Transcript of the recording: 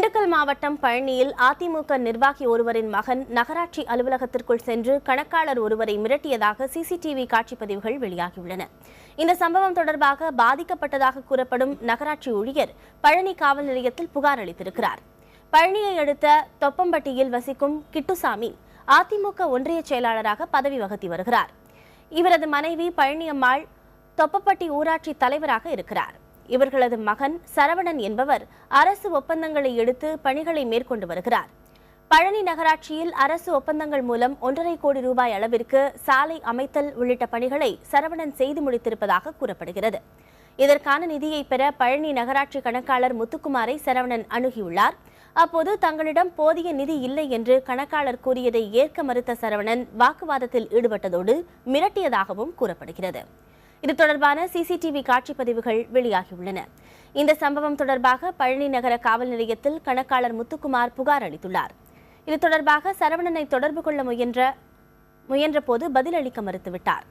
திண்டுக்கல் மாவட்டம் பழனியில் அதிமுக நிர்வாகி ஒருவரின் மகன் நகராட்சி அலுவலகத்திற்குள் சென்று கணக்காளர் ஒருவரை மிரட்டியதாக சிசிடிவி காட்சிப்பதிவுகள் வெளியாகியுள்ளன. இந்த சம்பவம் தொடர்பாக பாதிக்கப்பட்டதாக கூறப்படும் நகராட்சி ஊழியர் பழனி காவல் நிலையத்தில் புகார் அளித்திருக்கிறார். பழனியை அடுத்த தொப்பம்பட்டியில் வசிக்கும் கிட்டுசாமி அதிமுக ஒன்றிய செயலாளராக பதவி வகித்து வருகிறார். இவரது மனைவி பழனியம்மாள் தொப்பப்பட்டி ஊராட்சி தலைவராக இருக்கிறார். இவர்களது மகன் சரவணன் என்பவர் அரசு ஒப்பந்தங்களை எடுத்து பணிகளை மேற்கொண்டு வருகிறார். பழனி நகராட்சியில் அரசு ஒப்பந்தங்கள் மூலம் 1.5 கோடி ரூபாய் அளவிற்கு சாலை அமைத்தல் உள்ளிட்ட பணிகளை சரவணன் செய்து முடித்திருப்பதாக கூறப்படுகிறது. இதற்கான நிதியை பெற பழனி நகராட்சி கணக்காளர் முத்துக்குமாரை சரவணன் அணுகியுள்ளார். அப்போது தங்களிடம் போதிய நிதி இல்லை என்று கணக்காளர் கூறியதை ஏற்க மறுத்த சரவணன் வாக்குவாதத்தில் ஈடுபட்டதோடு மிரட்டியதாகவும் கூறப்படுகிறது. இது தொடர்பான சிசிடிவி காட்சிப்பதிவுகள் வெளியாகியுள்ளன. இந்த சம்பவம் தொடர்பாக பழனி நகர காவல் நிலையத்தில் கணக்காளர் முத்துக்குமார் புகார் அளித்துள்ளார். இது தொடர்பாக சரவணனை தொடர்பு கொள்ள முயன்ற போது பதிலளிக்க மறுத்துவிட்டார்.